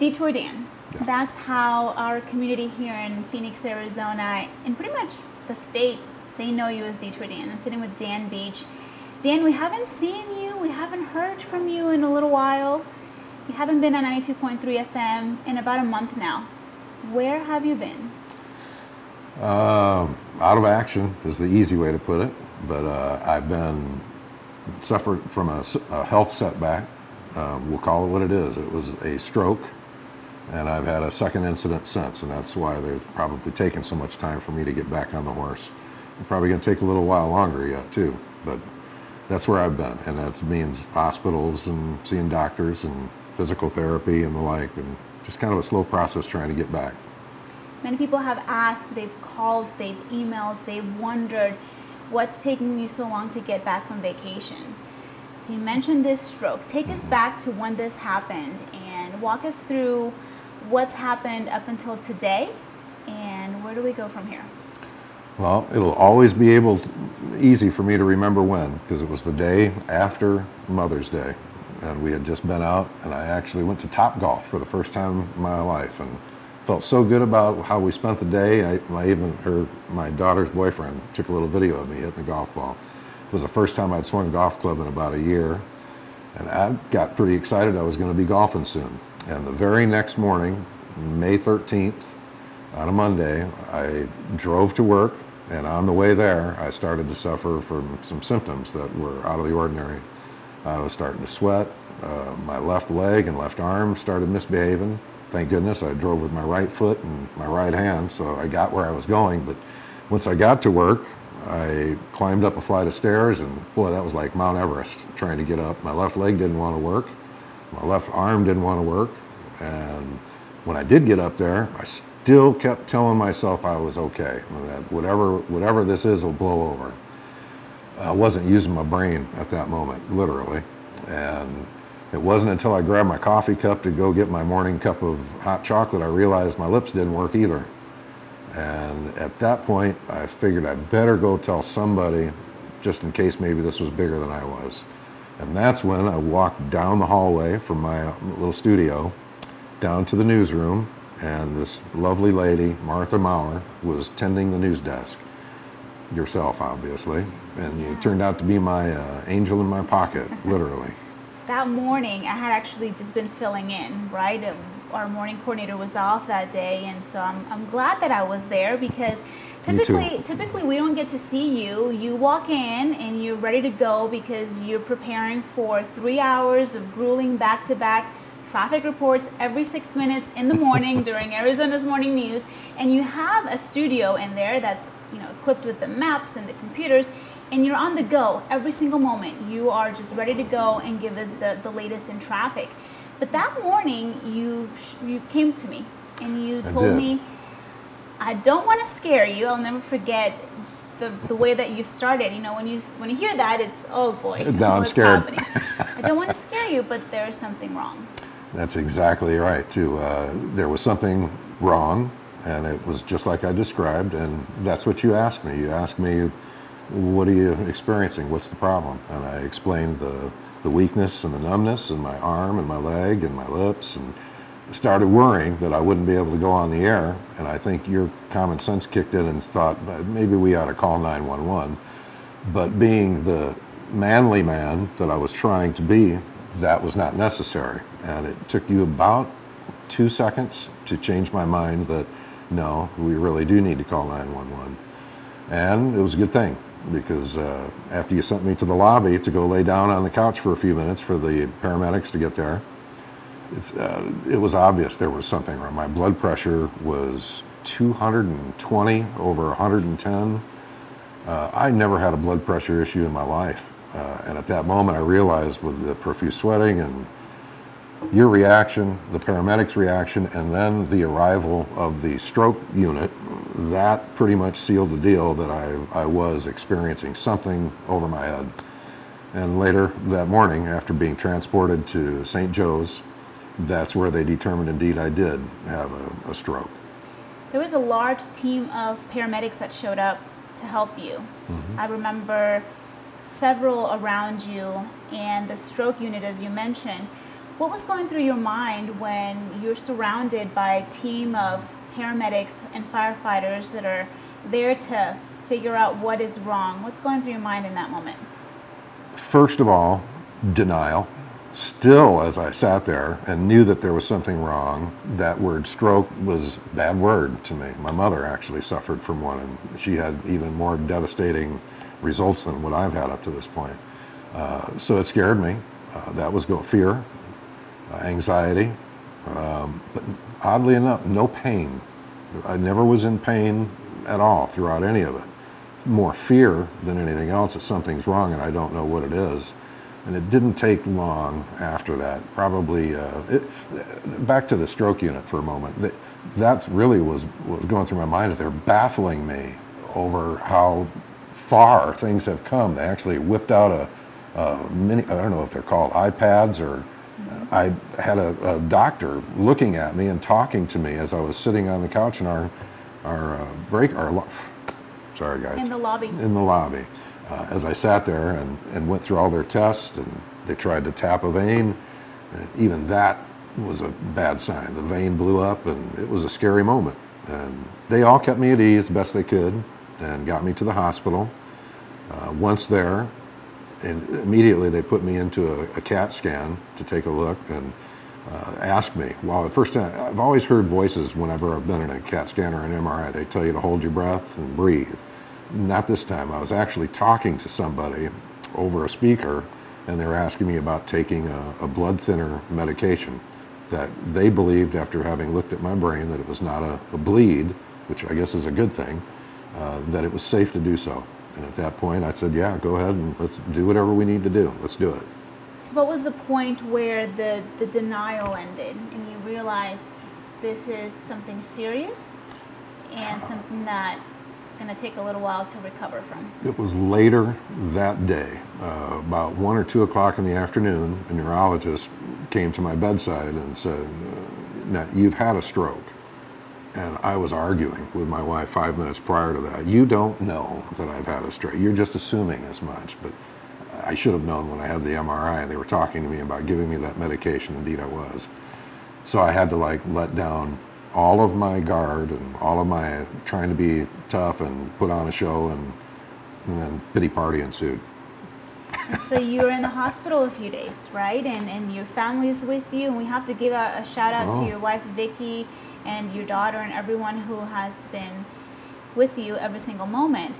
Detour Dan. Yes. That's how our community here in Phoenix, Arizona, and pretty much the state, they know you as Detour Dan. I'm sitting with Dan Beach. Dan, we haven't seen you, we haven't heard from you in a little while. You haven't been on 92.3 FM in about a month now. Where have you been? Out of action is the easy way to put it, but I've been suffered from a health setback. We'll call it what it is. It was a stroke, and I've had a second incident since, and that's why there's probably taken so much time for me to get back on the horse. It's probably going to take a little while longer yet too, but that's where I've been, and that means hospitals and seeing doctors and physical therapy and the like, and just kind of a slow process trying to get back. Many people have asked, they've called, they've emailed, they've wondered what's taking you so long to get back from vacation. So you mentioned this stroke. Take us back to when this happened and walk us through what's happened up until today and where do we go from here? Well, it'll always be easy for me to remember when, because it was the day after Mother's Day, and we had just been out, and I actually went to Topgolf for the first time in my life, and felt so good about how we spent the day. My daughter's boyfriend took a little video of me hitting the golf ball. It was the first time I'd swung a golf club in about a year, and I got pretty excited I was going to be golfing soon. And the very next morning, May 13th, on a Monday, I drove to work, and on the way there, I started to suffer from some symptoms that were out of the ordinary. I was starting to sweat. My left leg and left arm started misbehaving. Thank goodness I drove with my right foot and my right hand, so I got where I was going. But once I got to work, I climbed up a flight of stairs, and boy, that was like Mount Everest trying to get up. My left leg didn't want to work. My left arm didn't want to work. And when I did get up there, I still kept telling myself I was okay, that whatever this is will blow over. I wasn't using my brain at that moment, literally. And it wasn't until I grabbed my coffee cup to go get my morning cup of hot chocolate I realized my lips didn't work either. And at that point, I figured I better go tell somebody, just in case maybe this was bigger than I was. And that's when I walked down the hallway from my little studio down to the newsroom, and this lovely lady, Martha Maurer, was tending the news desk. Yourself, obviously. And you turned out to be my angel in my pocket, literally. That morning, I had actually just been filling in, right? Our morning coordinator was off that day, and so I'm glad that I was there because typically we don't get to see you. You walk in and you're ready to go because you're preparing for 3 hours of grueling back-to-back traffic reports every 6 minutes in the morning during Arizona's morning news, and you have a studio in there that's equipped with the maps and the computers, and you're on the go every single moment. You are just ready to go and give us the latest in traffic. But that morning, you came to me and you told me, I don't want to scare you. I'll never forget the way that you started. When you hear that, it's, oh boy, now I'm scared. Happening. I don't want to scare you, but there's something wrong. That's exactly right, too. There was something wrong, and it was just like I described, and that's what you asked me. You asked me, what are you experiencing? What's the problem? And I explained the weakness and the numbness in my arm and my leg and my lips, and started worrying that I wouldn't be able to go on the air. And I think your common sense kicked in and thought, maybe we ought to call 911. But being the manly man that I was trying to be, that was not necessary. And it took you about 2 seconds to change my mind that, no, we really do need to call 911. And it was a good thing, because after you sent me to the lobby to go lay down on the couch for a few minutes for the paramedics to get there, it was obvious there was something wrong. My blood pressure was 220 over 110. I never had a blood pressure issue in my life. And at that moment I realized, with the profuse sweating and your reaction, the paramedics' reaction, and then the arrival of the stroke unit, that pretty much sealed the deal that I was experiencing something over my head. And later that morning, after being transported to St. Joe's, that's where they determined indeed I did have a stroke. There was a large team of paramedics that showed up to help you. Mm-hmm. I remember several around you, and the stroke unit, as you mentioned. What was going through your mind when you're surrounded by a team of paramedics and firefighters that are there to figure out what is wrong? What's going through your mind in that moment? First of all, denial. Still, as I sat there and knew that there was something wrong, that word stroke was a bad word to me. My mother actually suffered from one, and she had even more devastating results than what I've had up to this point. So it scared me. That was fear, anxiety, but oddly enough, no pain. I never was in pain at all throughout any of it. More fear than anything else that something's wrong and I don't know what it is. And it didn't take long after that. Probably, back to the stroke unit for a moment. That really was going through my mind. They're baffling me over how far things have come. They actually whipped out a mini, I don't know if they're called iPads, or I had a doctor looking at me and talking to me as I was sitting on the couch in our sorry guys. In the lobby. In the lobby. As I sat there and went through all their tests, and they tried to tap a vein, and even that was a bad sign. The vein blew up, and it was a scary moment. And they all kept me at ease the best they could and got me to the hospital. Once there, and immediately they put me into a CAT scan to take a look and asked me, well, at first time, I've always heard voices whenever I've been in a CAT scan or an MRI. They tell you to hold your breath and breathe. Not this time. I was actually talking to somebody over a speaker, and they were asking me about taking a blood thinner medication that they believed, after having looked at my brain, that it was not a bleed, which I guess is a good thing, that it was safe to do so. And at that point, I said, yeah, go ahead and let's do whatever we need to do. Let's do it. So what was the point where the denial ended and you realized this is something serious and something that it's going to take a little while to recover from? It was later that day, about 1 or 2 o'clock in the afternoon, a neurologist came to my bedside and said, now, you've had a stroke. And I was arguing with my wife 5 minutes prior to that. You don't know that I've had a stroke. You're just assuming as much. But I should have known when I had the MRI and they were talking to me about giving me that medication. Indeed, I was. So I had to let down all of my guard and all of my trying to be tough and put on a show, and then pity party ensued. And so you were in the hospital a few days, right? And your family is with you, and we have to give a shout out to your wife, Vicki, and your daughter, and everyone who has been with you every single moment.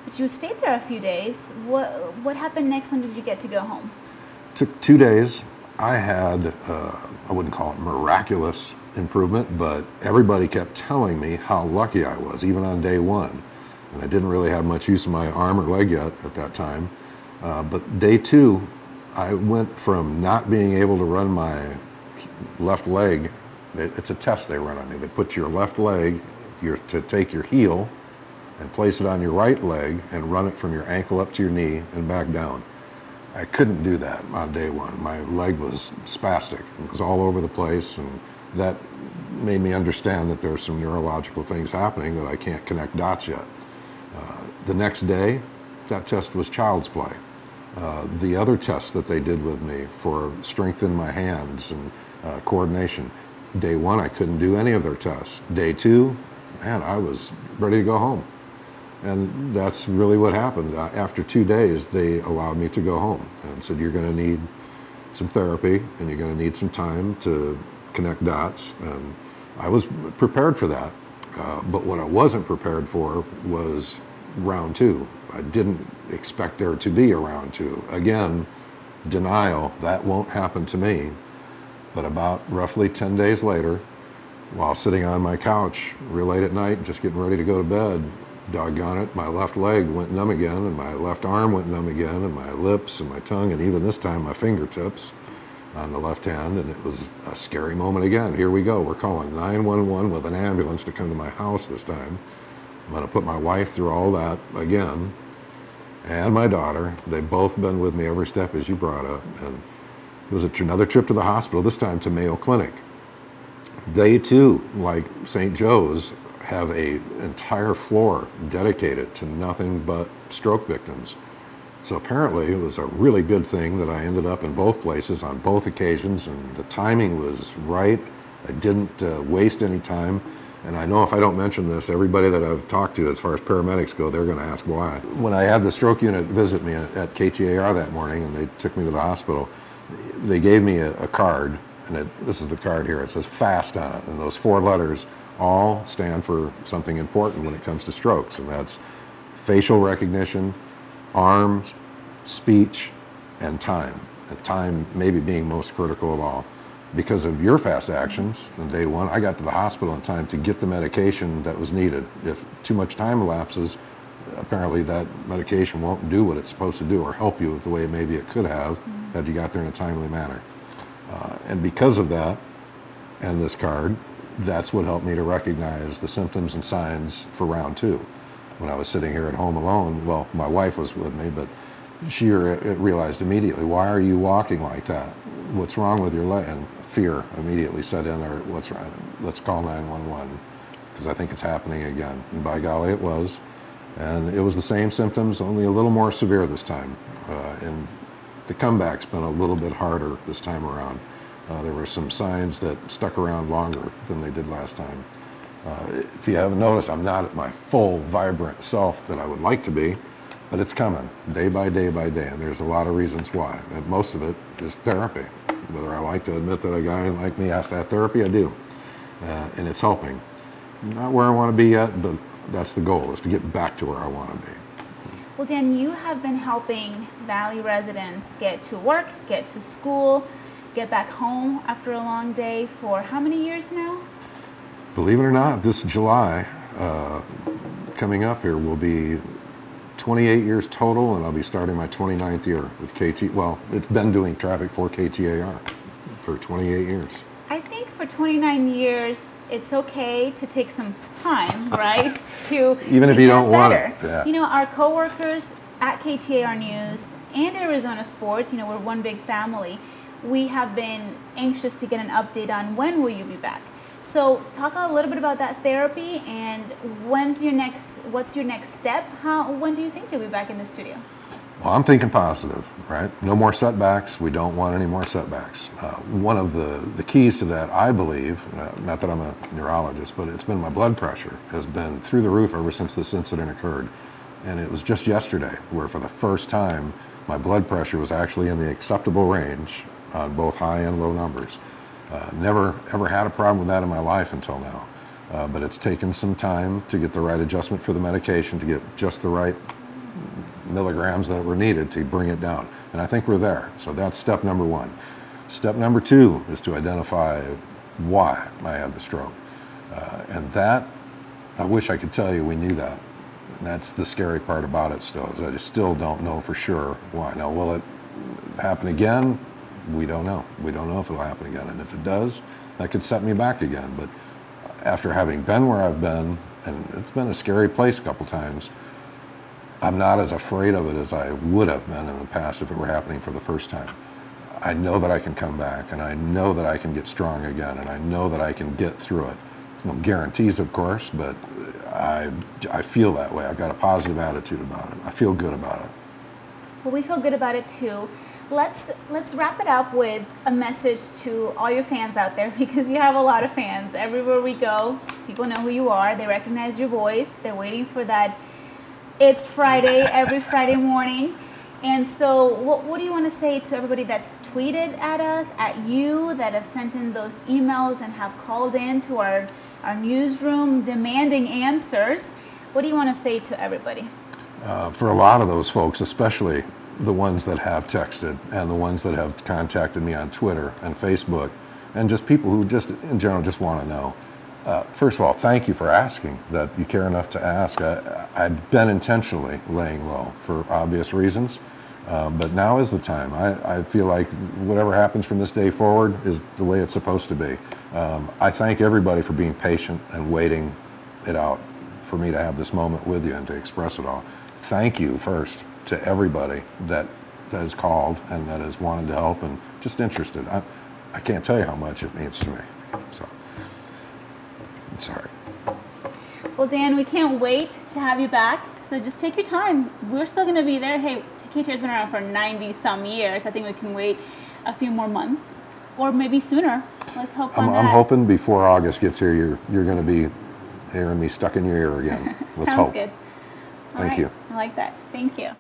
But you stayed there a few days. What happened next? When did you get to go home? Took 2 days. I had, I wouldn't call it miraculous improvement, but everybody kept telling me how lucky I was, even on day one. And I didn't really have much use of my arm or leg yet at that time. But day 2, I went from not being able to run my left leg. It's a test they run on me. They put your left leg to take your heel and place it on your right leg and run it from your ankle up to your knee and back down. I couldn't do that on day 1. My leg was spastic. It was all over the place, and that made me understand that there's some neurological things happening that I can't connect dots yet. The next day, that test was child's play. The other tests that they did with me for strength in my hands and coordination, day 1, I couldn't do any of their tests. Day 2, man, I was ready to go home. And that's really what happened. After 2 days, they allowed me to go home and said, you're going to need some therapy and you're going to need some time to connect dots. And I was prepared for that. But what I wasn't prepared for was round 2. I didn't expect there to be a round 2. Again, denial, that won't happen to me. But about roughly 10 days later, while sitting on my couch real late at night, just getting ready to go to bed, doggone it, my left leg went numb again, and my left arm went numb again, and my lips and my tongue, and even this time my fingertips on the left hand, and it was a scary moment again. Here we go, we're calling 911 with an ambulance to come to my house this time. I'm gonna put my wife through all that again, and my daughter. They've both been with me every step, as you brought up, and it was another trip to the hospital, this time to Mayo Clinic. They too, like St. Joe's, have an entire floor dedicated to nothing but stroke victims. So apparently it was a really good thing that I ended up in both places on both occasions, and the timing was right. I didn't waste any time. And I know if I don't mention this, everybody that I've talked to as far as paramedics go, they're going to ask why. When I had the stroke unit visit me at KTAR that morning and they took me to the hospital, they gave me a card, and this is the card here. It says FAST on it, and those 4 letters all stand for something important when it comes to strokes, and that's facial recognition, arms, speech, and time. And time maybe being most critical of all. Because of your fast actions on day 1, I got to the hospital in time to get the medication that was needed. If too much time elapses, apparently that medication won't do what it's supposed to do or help you the way maybe it could have had you got there in a timely manner. And because of that, and this card, that's what helped me to recognize the symptoms and signs for round 2. When I was sitting here at home alone, well, my wife was with me, but she realized immediately, why are you walking like that? What's wrong with your leg? And fear immediately set in, or what's wrong? Let's call 911, because I think it's happening again. And by golly, it was. And it was the same symptoms, only a little more severe this time. And the comeback's been a little bit harder this time around. There were some signs that stuck around longer than they did last time. If you haven't noticed, I'm not at my full, vibrant self that I would like to be, but it's coming day by day by day, and there's a lot of reasons why. And most of it is therapy. Whether I like to admit that a guy like me has to have therapy, I do. And it's helping. Not where I want to be yet, but that's the goal, is to get back to where I want to be. Well, Dan, you have been helping Valley residents get to work, get to school, get back home after a long day for how many years now? Believe it or not, this July, coming up here, will be 28 years total, and I'll be starting my 29th year with well, it's been doing traffic for KTAR for 28 years. I think for 29 years, it's okay to take some time, right? Even if you don't want it. Yeah. You know, our coworkers at KTAR News and Arizona Sports, you know, we're one big family. We have been anxious to get an update on when will you be back. So talk a little bit about that therapy, and what's your next step? When do you think you'll be back in the studio? Well, I'm thinking positive, right? No more setbacks. We don't want any more setbacks. One of the keys to that, I believe, not that I'm a neurologist, but it's been my blood pressure has been through the roof ever since this incident occurred. And it was just yesterday where for the first time my blood pressure was actually in the acceptable range on both high and low numbers. Never ever had a problem with that in my life until now. But it's taken some time to get the right adjustment for the medication, to get just the right milligrams that were needed to bring it down. And I think we're there. So that's step number 1. Step number 2 is to identify why I had the stroke. And that, I wish I could tell you we knew that. And that's the scary part about it still, is I just still don't know for sure why. Now, will it happen again? We don't know. We don't know if it'll happen again. And if it does, that could set me back again. But after having been where I've been, and it's been a scary place a couple times, I'm not as afraid of it as I would have been in the past if it were happening for the first time. I know that I can come back, and I know that I can get strong again, and I know that I can get through it. No guarantees, of course, but I feel that way. I've got a positive attitude about it. I feel good about it. Well, we feel good about it too. Let's wrap it up with a message to all your fans out there, because you have a lot of fans. Everywhere we go, people know who you are. They recognize your voice. They're waiting for that It's Friday every Friday morning. And so what do you want to say to everybody that's tweeted at us, at you, that have sent in those emails and have called in to our newsroom demanding answers? What do you want to say to everybody? For a lot of those folks, especially the ones that have texted and the ones that have contacted me on Twitter and Facebook, and just people who just in general just want to know. First of all, thank you for asking, that you care enough to ask. I've been intentionally laying low for obvious reasons, but now is the time. I feel like whatever happens from this day forward is the way it's supposed to be. I thank everybody for being patient and waiting it out for me to have this moment with you and to express it all. Thank you first to everybody that has called and that has wanted to help and just interested. I can't tell you how much it means to me. So, I'm sorry. Well, Dan, we can't wait to have you back. So just take your time. We're still going to be there. Hey, take KTAR's been around for 90 some years. I think we can wait a few more months, or maybe sooner. Let's hope on that. I'm hoping before August gets here, you're going to be hearing me stuck in your ear again. Let's hope. Sounds good. Thank you. I like that. Thank you.